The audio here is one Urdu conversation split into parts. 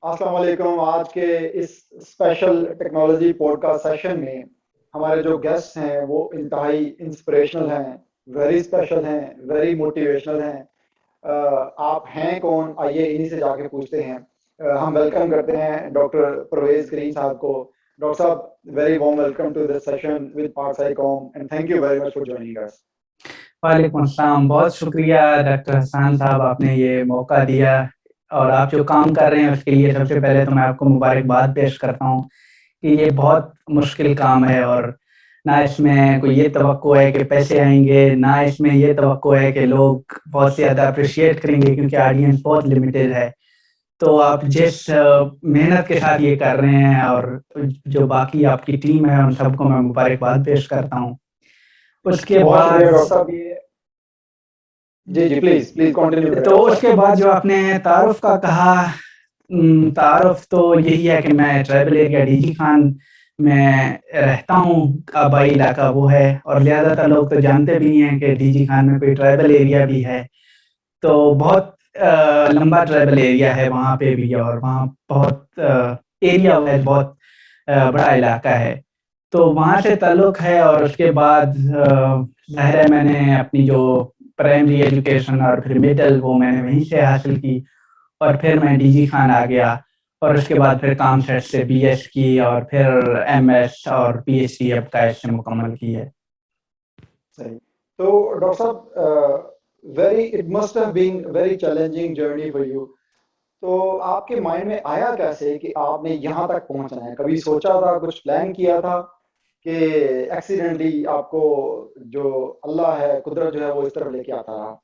السلام علیکم. آج کے اس special technology podcast session میں ہمارے جو گیسٹ ہیں وہ انتہائی انسپریشنل ہیں، ویری اسپیشل ہیں، ویری موٹیویشنل ہیں. آپ ہیں کون؟ آئیے انہی سے جا کے پوچھتے ہیں. ہم ویلکم کرتے ہیں ڈاکٹر پرویز کریم صاحب کو. ڈاکٹر صاحب، very warm welcome to this session with Pak Psycom and thank you very much for joining us. وعلیکم السلام. بہت شکریہ ڈاکٹر حسان صاحب، آپ نے یہ موقع دیا اور آپ جو کام کر رہے ہیں اس کے لیے سب سے پہلے تو میں آپ کو مبارکباد پیش کرتا ہوں کہ یہ بہت مشکل کام ہے اور نہ اس میں کوئی یہ توقع ہے کہ پیسے آئیں گے، نہ اس میں یہ توقع ہے کہ لوگ بہت زیادہ اپریشیٹ کریں گے کیونکہ آڈینس بہت لمیٹیڈ ہے. تو آپ جس محنت کے ساتھ یہ کر رہے ہیں اور جو باقی آپ کی ٹیم ہے ان سب کو میں مبارکباد پیش کرتا ہوں. اس کے بہت بعد شکریہ ڈاکٹر صاحب. یہ جی جی پلیز پلیز کنٹینیو کریں تو ڈاکٹر اس صاحب. کے بعد جو آپ نے تعارف کا کہا، تعارف تو یہی ہے کہ میں ٹرائبل ایریا ڈی جی خان میں رہتا ہوں. آبائی علاقہ وہ ہے اور زیادہ تر لوگ تو جانتے بھی نہیں ہیں کہ ڈی جی خان میں کوئی ٹرائبل ایریا بھی ہے. تو بہت لمبا ٹرائبل ایریا ہے وہاں پہ بھی، اور وہاں بہت ایریا وائز بہت بڑا علاقہ ہے. تو وہاں سے تعلق ہے اور اس کے بعد ظاہر ہے میں نے اپنی جو پرائمری ایجوکیشن اور پھر مڈل وہ میں نے وہیں سے حاصل کی اور پھر میں ڈی جی خان آ گیا اور اس کے بعد پھر کام سیٹ سے بی ایس کی اور پھر ایم ایس اور پی ایچ ڈی اب کا ایس سے مکمل کی ہے. صحیح. تو ڈاکٹر صاحب، very it must have been very challenging journey for you. تو آپ کے مائنڈ میں آیا کیسے کہ آپ نے یہاں تک پہنچنا ہے؟ کبھی سوچا تھا، کچھ پلان کیا تھا کہ ایکسیڈنٹلی آپ کو جو اللہ ہے، قدرت جو ہے وہ اس طرف لے کے آتا رہا؟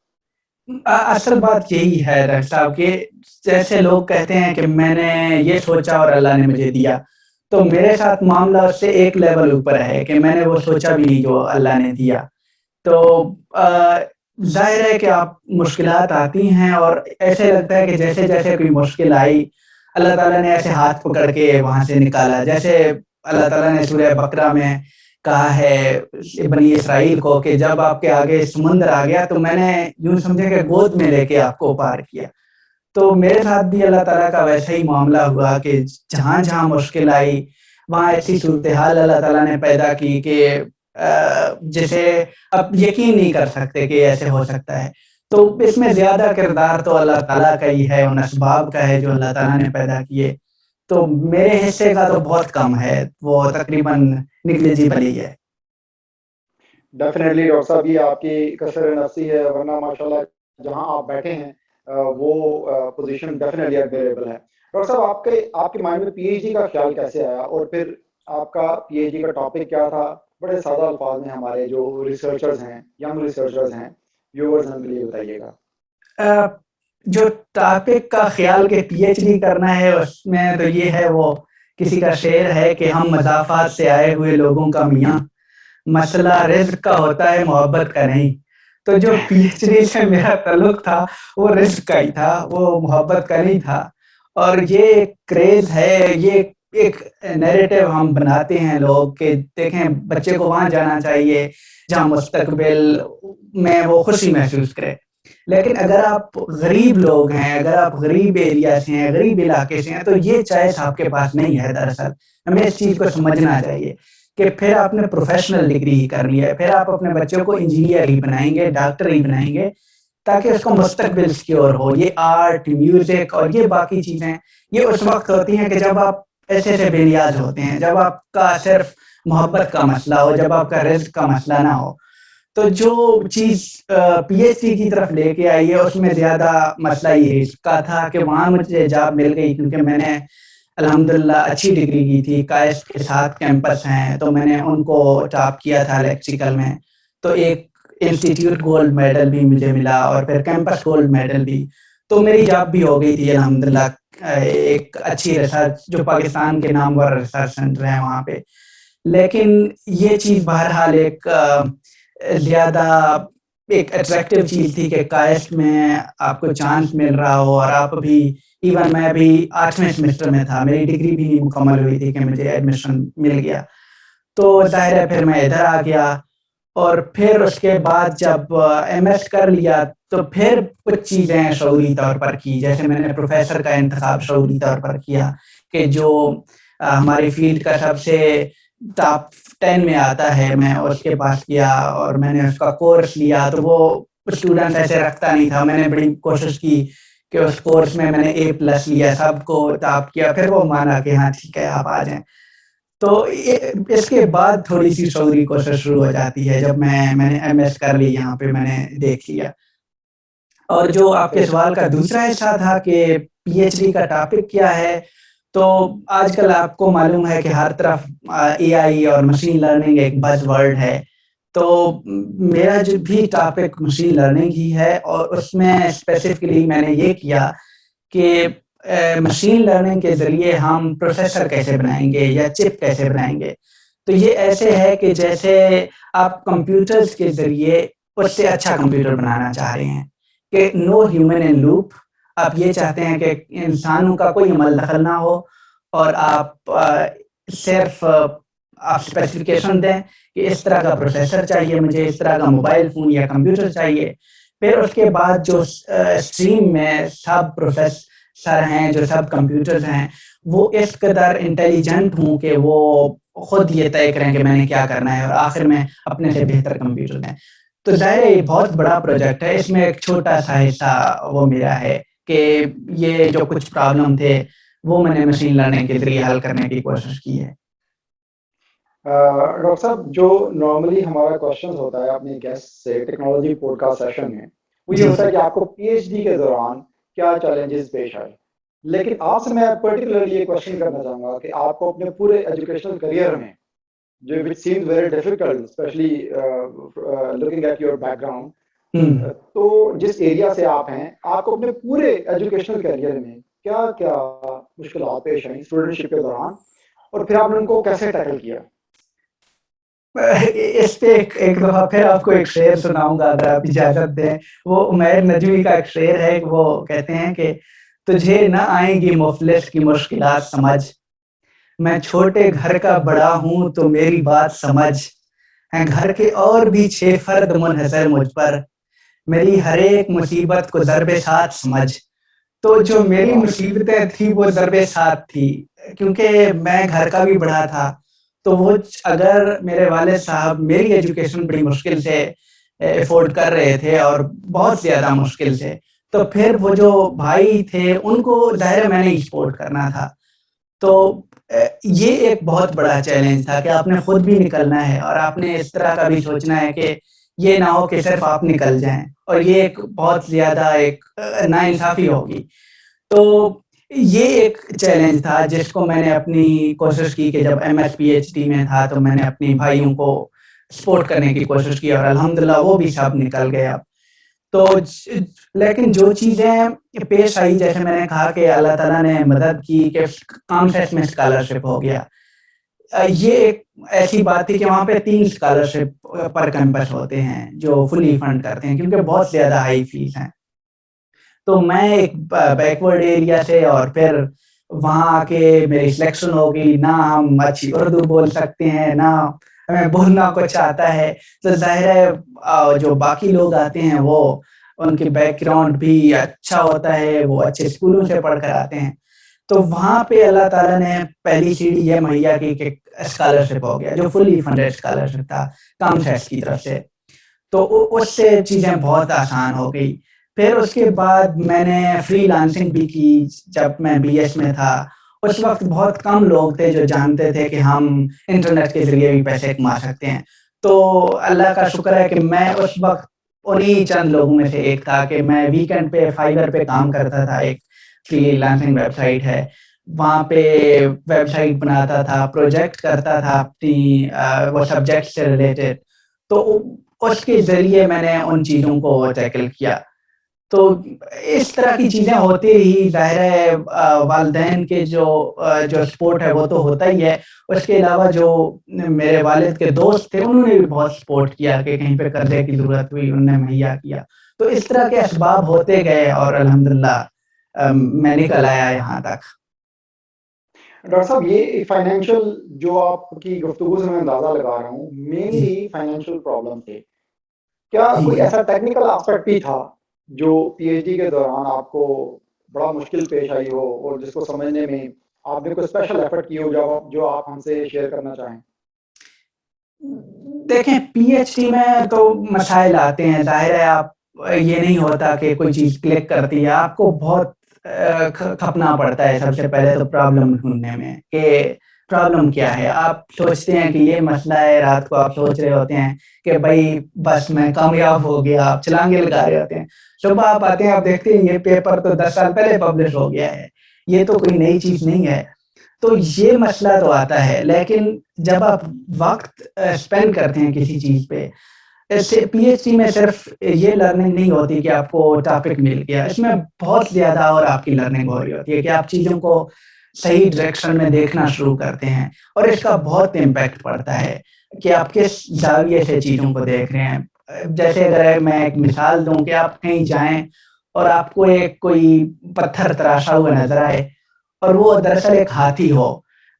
اصل بات یہی ہے ڈاکٹر صاحب کہ جیسے لوگ کہتے ہیں کہ میں نے یہ سوچا اور اللہ نے مجھے دیا، تو میرے ساتھ معاملہ اس سے ایک لیول اوپر ہے کہ میں نے وہ سوچا بھی نہیں جو اللہ نے دیا. تو ظاہر ہے کہ آپ مشکلات آتی ہیں اور ایسے لگتا ہے کہ جیسے جیسے کوئی مشکل آئی اللہ تعالیٰ نے ایسے ہاتھ پکڑ کے وہاں سے نکالا. جیسے اللہ تعالیٰ نے سورہ بقرہ میں کہا ہے بنی اسرائیل کو کہ جب آپ کے آگے سمندر آ گیا تو میں نے یوں سمجھے کہ گود میں لے کے آپ کو پار کیا. تو میرے ساتھ بھی اللہ تعالیٰ کا ویسا ہی معاملہ ہوا کہ جہاں جہاں مشکل آئی وہاں ایسی صورتحال اللہ تعالیٰ نے پیدا کی کہ جسے اب یقین نہیں کر سکتے کہ ایسے ہو سکتا ہے. تو اس میں زیادہ کردار تو اللہ تعالیٰ کا ہی ہے، ان اسباب کا ہے جو اللہ تعالیٰ نے پیدا کیے. تو میرے حصے کا تو بہت کم ہے، وہ تقریباً نیگلیجیبل ہی ہے. ڈیفینیٹلی ڈاکٹر صاحب، یہ آپ کی کثر نفسی ہے، ورنہ ماشاءاللہ جہاں آپ بیٹھے ہیں وہ پوزیشن ڈیفینیٹلی ایڈمیریبل ہے. ڈاکٹر صاحب، آپ کے مائنڈ میں پی ایچ ڈی کا خیال کیسے آیا، اور پھر آپ کا پی ایچ ڈی کا ٹاپک کیا تھا؟ بڑے سادہ الفاظ میں ہمارے جو ریسرچرز ہیں، ینگ ریسرچرز ہیں، ویورز ہیں، ان کے لیے بتائیے گا. جو ٹاپک کا خیال کہ پی ایچ ڈی کرنا ہے اس میں تو یہ ہے، وہ کسی کا شعر ہے کہ ہم مضافات سے آئے ہوئے لوگوں کا میاں، مسئلہ رزق کا ہوتا ہے محبت کا نہیں. تو جو پی ایچ ڈی سے میرا تعلق تھا وہ رزق کا ہی تھا، وہ محبت کا نہیں تھا. اور یہ ایک کریز ہے، یہ ایک نیریٹو ہم بناتے ہیں لوگ کہ دیکھیں بچے کو وہاں جانا چاہیے جہاں مستقبل میں وہ خوشی محسوس کرے. لیکن اگر آپ غریب لوگ ہیں، اگر آپ غریب ایریا سے ہیں، غریب علاقے سے ہیں، تو یہ چوائس آپ کے پاس نہیں ہے. دراصل ہمیں اس چیز کو سمجھنا چاہیے کہ پھر آپ نے پروفیشنل ڈگری ہی کرنی ہے، پھر آپ اپنے بچوں کو انجینئر ہی بنائیں گے، ڈاکٹر ہی بنائیں گے تاکہ اس کو مستقبل سیکیور ہو. یہ آرٹ، میوزک اور یہ باقی چیزیں یہ اس وقت ہوتی ہیں کہ جب آپ ایسے سے بے نیاز ہوتے ہیں، جب آپ کا صرف محبت کا مسئلہ ہو، جب آپ کا رزق کا مسئلہ نہ ہو. تو جو چیز پی ایچ ڈی کی طرف لے کے آئی ہے اس میں زیادہ مسئلہ یہ اس کا تھا کہ وہاں مجھے جاب مل گئی کیونکہ میں نے الحمدللہ اچھی ڈگری کی تھی. کائسٹ کے 7 کیمپس ہیں تو میں نے ان کو ٹاپ کیا تھا الیکٹریکل میں. تو ایک انسٹیٹیوٹ گولڈ میڈل بھی مجھے ملا اور پھر کیمپس گولڈ میڈل بھی. تو میری جاب بھی ہو گئی تھی الحمدللہ ایک اچھی ریسرچ جو پاکستان کے نامور ریسرچ سینٹر ہیں وہاں پہ. لیکن یہ چیز بہرحال ایک زیادہ ایک اٹریکٹیو چیز تھی کہ کائسٹ میں آپ کو چانس مل رہا ہو اور آپ بھی ایون میں ابھی 8ویں سیمسٹر میں تھا، میری ڈگری بھی نہیں مکمل ہوئی تھی کہ مجھے ایڈمیشن مل گیا. تو ظاہر ہے پھر میں ادھر آ گیا اور پھر اس کے بعد جب ایم ایس کر لیا تو پھر کچھ چیزیں شعوری طور پر کی، جیسے میں نے پروفیسر کا انتخاب شعوری طور پر کیا کہ جو ہماری فیلڈ کا سب سے ٹاپ 10 میں آتا ہے، میں اس کے پاس کیا اور میں نے اس کا کورس لیا. تو وہ اسٹوڈنٹ ایسے رکھتا نہیں تھا، میں نے بڑی کوشش کی کہ اس کورس میں نے A+ لیا، سب کو ٹاپ کیا، پھر وہ مانا کہ ہاں ٹھیک ہے آپ آ جائیں. تو اس کے بعد تھوڑی سی شعوری کوشش شروع ہو جاتی ہے جب میں نے ایم ایس کر لی، یہاں پہ میں نے دیکھ لیا. اور جو آپ کے سوال کا دوسرا حصہ تھا کہ پی ایچ ڈی کا ٹاپک کیا ہے، تو آج کل آپ کو معلوم ہے کہ ہر طرف اے آئی اور مشین لرننگ ایک بز ورڈ ہے. تو میرا جو بھی ٹاپک مشین لرننگ ہی ہے، اور اس میں اسپیسیفکلی میں نے یہ کیا کہ مشین لرننگ کے ذریعے ہم پروسیسر کیسے بنائیں گے یا چپ کیسے بنائیں گے. تو یہ ایسے ہے کہ جیسے آپ کمپیوٹرز کے ذریعے اس سے اچھا کمپیوٹر بنانا چاہ رہے ہیں کہ نو ہیومن ان لوپ. آپ یہ چاہتے ہیں کہ انسانوں کا کوئی عمل دخل نہ ہو، اور آپ صرف آپ اسپیسیفکیشن دیں کہ اس طرح کا پروسیسر چاہیے مجھے، اس طرح کا موبائل فون یا کمپیوٹر چاہیے. پھر اس کے بعد جو اسٹریم میں سب پروسیسر ہیں، جو سب کمپیوٹرز ہیں، وہ اس قدر انٹیلیجنٹ ہوں کہ وہ خود یہ طے کریں کہ میں نے کیا کرنا ہے اور آخر میں اپنے سے بہتر کمپیوٹر دیں. تو ظاہر ہے یہ بہت بڑا پروجیکٹ ہے، اس میں ایک چھوٹا سا حصہ وہ میرا ہے کہ یہ جو کچھ پرابلم تھے وہ میں نے مشین لرننگ کے ذریعے حل کرنے کی کوشش کی ہے. ڈاکٹر صاحب، جو نارملی ہمارا کوشچن ہوتا ہے اپنے گیسٹ سے ٹیکنالوجی پوڈ کاسٹ سیشن میں، وہ یہ ہوتا ہے کہ آپ کو پی ایچ ڈی کے دوران کیا چیلنجز پیش آئے. لیکن آپ سے میں پرٹیکولرلی یہ کوشچن کرنا چاہوں گا کہ آپ کو اپنے پورے ایجوکیشنل کریئر میں، جو which seems very difficult specially looking at your background, تو جس ایریا سے آپ ہیں، آپ کو اپنے پورے ایجوکیشنل کریئر میں کیا کیا مشکلات پیش آئیں اسٹوڈنٹشپ کے دوران، اور پھر آپ نے ان کو کیسے ٹیکل کیا؟ اس پہ ایک دفعہ پھر آپ کو ایک شعر سناؤں گا اگر آپ اجازت دیں. وہ عمیر نجوی کا ایک شعر ہے، وہ کہتے ہیں کہ تجھے نہ آئیں گی مفلس کی مشکلات سمجھ، میں چھوٹے گھر کا بڑا ہوں تو میری بات سمجھ، ہیں گھر کے اور بھی 6 فرد منحصر مجھ پر، میری ہر ایک مصیبت کو ضرب سات سمجھ. تو جو میری مصیبتیں تھی وہ ضرب سات تھی، کیونکہ میں گھر کا بھی بڑا تھا. تو وہ اگر میرے والد صاحب میری ایجوکیشن بڑی مشکل سے افورڈ کر رہے تھے اور بہت زیادہ مشکل سے، تو پھر وہ جو بھائی تھے ان کو ظاہر میں نے ہی سپورٹ کرنا تھا. تو یہ ایک بہت بڑا چیلنج تھا کہ آپ نے خود بھی نکلنا ہے اور آپ نے اس طرح کا بھی سوچنا ہے کہ یہ نہ ہو کہ صرف آپ نکل جائیں، اور یہ ایک بہت زیادہ ایک ناانصافی ہوگی. تو یہ ایک چیلنج تھا جس کو میں نے اپنی کوشش کی کہ جب M S P H D میں تھا تو میں نے اپنی بھائیوں کو سپورٹ کرنے کی کوشش کی، اور الحمدللہ وہ بھی سب نکل گئے. اب تو لیکن جو چیزیں پیش آئی، جیسے میں نے کہا کہ اللہ تعالیٰ نے مدد کی کہ کامسیس میں اسکالرشپ ہو گیا. یہ ایک ایسی بات تھی کہ وہاں پہ 3 اسکالرشپ پر کیمپس ہوتے ہیں جو فلی فنڈ کرتے ہیں کیونکہ بہت زیادہ ہائی فیس ہیں. تو میں ایک بیکورڈ ایریا سے، اور پھر وہاں آ کے میری سلیکشن ہو گئی، نہ ہم اچھی اردو بول سکتے ہیں نہ ہمیں بولنا کچھ آتا ہے. تو ظاہر ہے جو باقی لوگ آتے ہیں وہ ان کے بیک گراؤنڈ بھی اچھا ہوتا ہے، وہ اچھے اسکولوں سے پڑھ کر آتے ہیں. تو وہاں پہ اللہ تعالیٰ نے پہلی سیڑھی یہ مہیا کی کہ اسکالرشپ ہو گیا، جو فلی فنڈیڈ اسکالرشپ تھا کامسیس کی طرف سے. تو اس سے چیزیں بہت آسان ہو گئی. پھر اس کے بعد میں نے فری لانسنگ بھی کی. جب میں بی ایس میں تھا اس وقت بہت کم لوگ تھے جو جانتے تھے کہ ہم انٹرنیٹ کے ذریعے بھی پیسے کما سکتے ہیں. تو اللہ کا شکر ہے کہ میں اس وقت انہی چند لوگوں میں سے ایک تھا کہ میں ویکینڈ پہ فائبر پہ کام کرتا تھا. ایک فری لانسنگ ویب سائٹ ہے، وہاں پہ ویب سائٹ بناتا تھا، پروجیکٹ کرتا تھا اپنی وہ سبجیکٹ سے ریلیٹڈ. تو اس کے ذریعے میں نے ان چیزوں کو ٹیکل کیا. تو اس طرح کی چیزیں ہوتی رہی. ظاہر ہے والدین کے جو سپورٹ ہے وہ تو ہوتا ہی ہے، اس کے علاوہ جو میرے والد کے دوست تھے انہوں نے بھی بہت سپورٹ کیا کہ کہیں پہ قرضے کی ضرورت ہوئی انہوں نے مہیا کیا. تو اس طرح کے اسباب ہوتے گئے اور الحمدللہ میں نکل آیا یہاں تک. ڈاکٹر صاحب یہ فائنینشیل جو آپ کی گفتگو سے میں اندازہ لگا رہا ہوں جی مینلی فائنینشیل پرابلم تھے، کیا جی کوئی جی ایسا ٹیکنیکل آسپیکٹ بھی تھا جو پی ایچ ڈی کے دوران آپ کو بڑا مشکل پیش آئی ہو اور جس کو سمجھنے میں آپ نے کوئی اسپیشل ایفرٹ کی ہو جو آپ ہم سے شیئر کرنا چاہیں؟ دیکھیں پی ایچ ڈی میں تو مسائل آتے ہیں، ظاہر ہے آپ یہ نہیں ہوتا کہ کوئی چیز کلک کرتی ہے، آپ کو بہت کھپنا پڑتا ہے سب سے پہلے تو پرابلم ڈھونڈنے میں کہ پرابلم کیا ہے. آپ سوچتے ہیں کہ یہ مسئلہ ہے، رات کو آپ سوچ رہے ہوتے ہیں کہ بھائی بس میں کامیاب ہو گیا، آپ چھلانگے لگا رہے ہوتے ہیں، صبح آپ آتے ہیں آپ دیکھتے ہیں یہ پیپر تو 10 سال پہلے پبلش ہو گیا ہے، یہ تو کوئی نئی چیز نہیں ہے. تو یہ مسئلہ تو آتا ہے، لیکن جب آپ وقت اسپینڈ کرتے ہیں کسی چیز پہ، پی ایچ ڈی میں صرف یہ لرننگ نہیں ہوتی کہ آپ کو ٹاپک مل گیا، اس میں بہت زیادہ اور آپ کی لرننگ ہو رہی ہوتی ہے کہ آپ چیزوں کو صحیح ڈائریکشن میں دیکھنا شروع کرتے ہیں، اور اس کا بہت امپیکٹ پڑتا ہے کہ آپ کس زاویے سے چیزوں کو دیکھ رہے ہیں. جیسے اگر میں ایک مثال دوں کہ آپ کہیں جائیں اور آپ کو ایک کوئی پتھر تراشا ہوا نظر آئے اور وہ دراصل ایک ہاتھی ہو،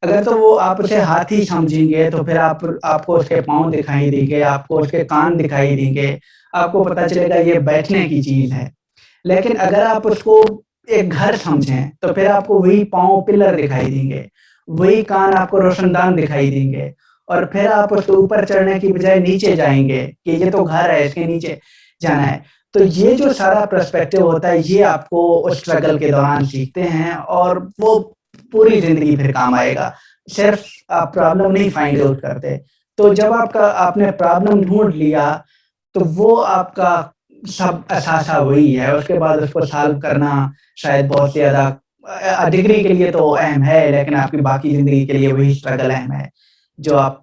اگر تو وہ آپ اسے ہاتھی سمجھیں گے تو پھر آپ کو اس کے پاؤں دکھائی دیں گے، آپ کو اس کے کان دکھائی دیں گے، آپ کو پتہ چلے گا یہ بیٹھنے کی چیز ہے. لیکن اگر آپ اس کو ایک گھر سمجھیں تو پھر آپ کو وہی پاؤں پلر دکھائی دیں گے، وہی کان آپ کو روشن دان دکھائی دیں گے، اور پھر آپ اس کے اوپر چڑھنے کی بجائے نیچے جائیں گے کہ یہ تو گھر ہے، اس کے نیچے جانا ہے. تو یہ جو سارا پرسپیکٹو ہوتا ہے یہ آپ کو اس اسٹرگل کے دوران سیکھتے ہیں، اور وہ پوری زندگی پھر کام آئے گا. صرف آپ پرابلم نہیں فائنڈ آؤٹ کرتے، تو جب آپ نے پرابلم ڈھونڈ لیا تو وہ آپ کا سب اثاثہ وہی ہے، اس کے بعد اس کو سالو کرنا شاید بہت زیادہ ڈگری کے لیے تو اہم ہے، لیکن آپ کی باقی زندگی کے لیے وہی اسٹرگل اہم ہے جو آپ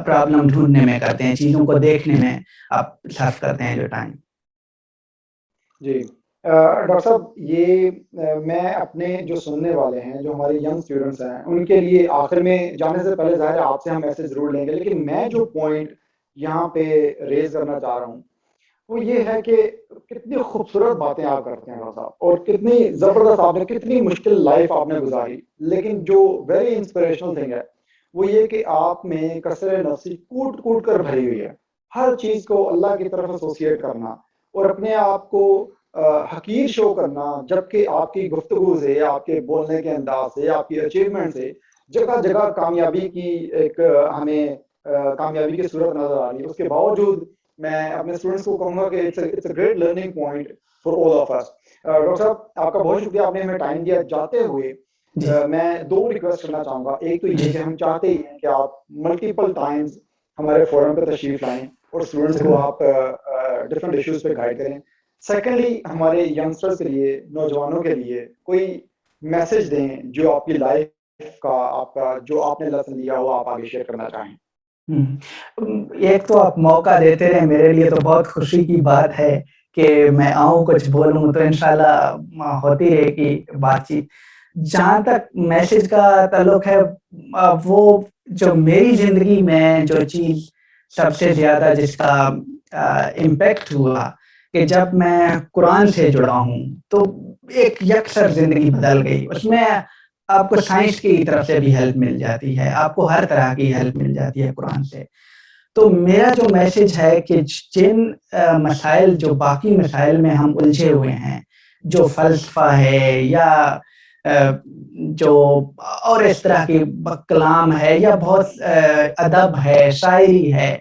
پرابلم ڈھونڈنے میں کرتے ہیں، چیزوں کو دیکھنے میں آپ صرف کرتے ہیں جو ٹائم. جی ڈاکٹر صاحب یہ میں اپنے جو سننے والے ہیں جو ہمارے ینگ اسٹوڈنٹس ہیں ان کے لیے آخر میں جانے سے پہلے ظاہر ہے آپ سے ہم ایسے ضرور لیں گے، لیکن میں جو پوائنٹ یہاں پہ ریز کرنا چاہ رہا ہوں وہ یہ ہے کہ کتنی خوبصورت باتیں آپ کرتے ہیں ڈاکٹر صاحب، اور کتنی زبردست آپ نے کتنی مشکل لائف آپ نے گزاری، لیکن جو ویری انسپریشنل تھنگ ہے وہ یہ کہ آپ میں کثر نفسی کوٹ کوٹ کر بھری ہوئی ہے. ہر چیز کو اللہ کی طرف ایسوسیٹ کرنا اور اپنے آپ کو حقیر شو کرنا، جبکہ آپ کی گفتگو سے، آپ کے بولنے کے انداز سے، آپ کی اچیومنٹ سے جگہ جگہ کامیابی کی ایک ہمیں کامیابی کی صورت نظر آ رہی ہے. اس کے باوجود میں اپنے اسٹوڈنٹس کو کہوں گا کہ it's a great learning point for all of us. Doctor صاحب آپ کا بہت شکریہ، آپ نے ہمیں ٹائم دیا. جاتے ہوئے جی میں دو ریکویسٹ کرنا چاہوں گا. ایک تو یہ جی کہ ہم چاہتے ہی ہیں کہ آپ ملٹیپل ٹائمز ہمارے فورم پہ تشریف لائیں اور اسٹوڈنٹس کو ضرور. آپ ڈفرینٹ ایشوز پہ گائڈ کریں. سیکنڈلی ہمارے ینگسٹرز کے لیے، نوجوانوں کے لیے کوئی میسج دیں جو آپ کی لائف کا، آپ کا جو آپ نے لیسن لیا وہ آپ آگے شیئر کرنا چاہیں. ایک تو آپ موقع دیتے رہے، میرے لیے تو بہت خوشی کی بات ہے کہ میں آؤں کچھ بولوں، تو انشاءاللہ ہوتی رہے گی بات چیت. جہاں تک میسج کا تعلق ہے، وہ جو میری زندگی میں جو چیز سب سے زیادہ جس کا امپیکٹ ہوا کہ جب میں قرآن سے جڑا ہوں تو ایک یکسر زندگی بدل گئی. اس میں آپ کو سائنس کی طرف سے بھی ہیلپ مل جاتی ہے، آپ کو ہر طرح کی ہیلپ مل جاتی ہے قرآن سے. تو میرا جو میسج ہے کہ جن مسائل، جو باقی مسائل میں ہم الجھے ہوئے ہیں، جو فلسفہ ہے یا جو اور اس طرح کی کلام ہے یا بہت ادب ہے، شاعری ہے،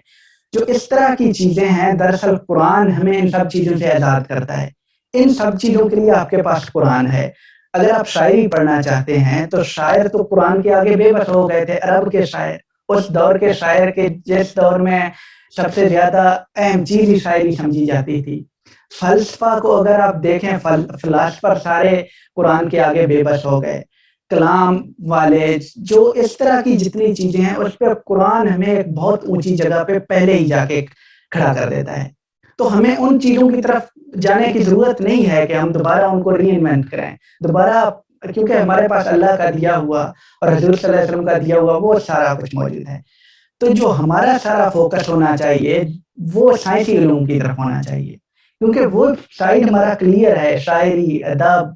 جو اس طرح کی چیزیں ہیں، دراصل قرآن ہمیں ان سب چیزوں سے آزاد کرتا ہے. ان سب چیزوں کے لیے آپ کے پاس قرآن ہے. اگر آپ شاعری پڑھنا چاہتے ہیں تو شاعر تو قرآن کے آگے بے بس ہو گئے تھے، عرب کے شاعر، اس دور کے شاعر کے جس دور میں سب سے زیادہ اہم چیز ہی شاعری سمجھی جاتی تھی. فلسفہ کو اگر آپ دیکھیں، فلاسفر سارے قرآن کے آگے بے بس ہو گئے. کلام والے جو اس طرح کی جتنی چیزیں ہیں اس پہ قرآن ہمیں ایک بہت اونچی جگہ پہ پہلے ہی جا کے کھڑا کر دیتا ہے. تو ہمیں ان چیزوں کی طرف جانے کی ضرورت نہیں ہے کہ ہم دوبارہ ان کو ری انوینٹ کریں دوبارہ، کیونکہ ہمارے پاس اللہ کا دیا ہوا اور حضور صلی اللہ علیہ وسلم کا دیا ہوا وہ سارا کچھ موجود ہے. تو جو ہمارا سارا فوکس ہونا چاہیے وہ سائنسی علوم کی طرف ہونا چاہیے، کیونکہ وہ سائڈ ہمارا کلیئر ہے. شاعری، ادب،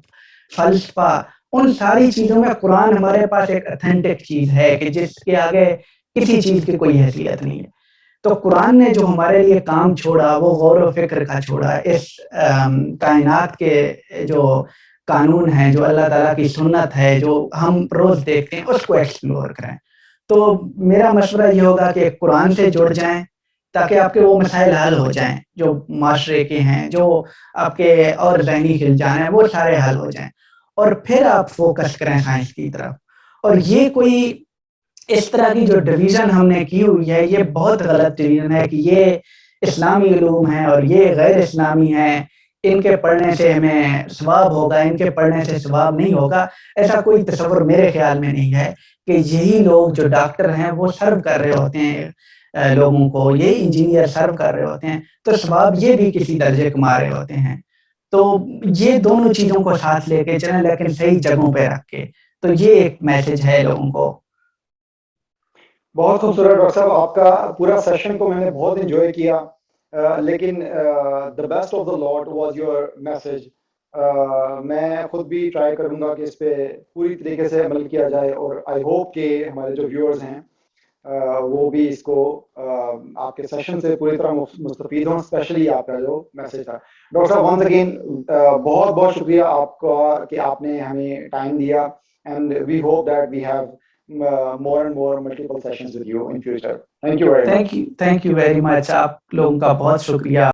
فلسفہ ان ساری چیزوں میں قرآن ہمارے پاس ایک اتھینٹک چیز ہے کہ جس کے آگے کسی چیز کی کوئی حیثیت نہیں ہے. تو قرآن نے جو ہمارے لیے کام چھوڑا وہ غور و فکر کا چھوڑا. اس کائنات کے جو قانون ہیں، جو اللہ تعالیٰ کی سنت ہے، جو ہم روز دیکھتے ہیں، اس کو ایکسپلور کریں. تو میرا مشورہ یہ ہوگا کہ قرآن سے جڑ جائیں تاکہ آپ کے وہ مسائل حل ہو جائیں جو معاشرے کے ہیں، جو آپ کے اور ذہنی خلجان ہیں، وہ سارے حل ہو جائیں، اور پھر آپ فوکس کریں سائنس کی طرف. اور یہ کوئی اس طرح کی جو ڈویژن ہم نے کی ہوئی ہے، یہ بہت غلط ڈویژن ہے کہ یہ اسلامی علوم ہیں اور یہ غیر اسلامی ہیں، ان کے پڑھنے سے ہمیں ثواب ہوگا، ان کے پڑھنے سے ثواب نہیں ہوگا. ایسا کوئی تصور میرے خیال میں نہیں ہے کہ یہی لوگ جو ڈاکٹر ہیں وہ سرو کر رہے ہوتے ہیں لوگوں کو، یہ انجینئر سرو کر رہے ہوتے ہیں، تو ثواب یہ بھی کسی درجے کما رہے ہوتے ہیں. تو یہ دونوں چیزوں کو ساتھ لے کے چلیں، لیکن صحیح جگہوں پہ رکھ کے. تو یہ ایک میسج ہے لوگوں کو. بہت خوبصورت ڈاکٹر صاحب، آپ کا پورا سیشن کو میں نے بہت انجوائے کیا، لیکن the best of the lot was your message. میں خود بھی ٹرائی کروں گا کہ اس پہ پوری طریقے سے عمل کیا جائے، اور آئی ہوپ کہ ہمارے جو ویورز ہیں وہ بھی اس کو آپ کے سیشن سے پوری طرح مستفید ہوں، اسپیشلی آپ کا جو میسج تھا. ڈاکٹر صاحب ونس اگین بہت بہت شکریہ آپ کا کہ آپ نے ہمیں ٹائم دیا، and we hope that we have more and more multiple sessions with you in future. Thank you very much. Thank you very مچ. آپ لوگوں کا بہت شکریہ.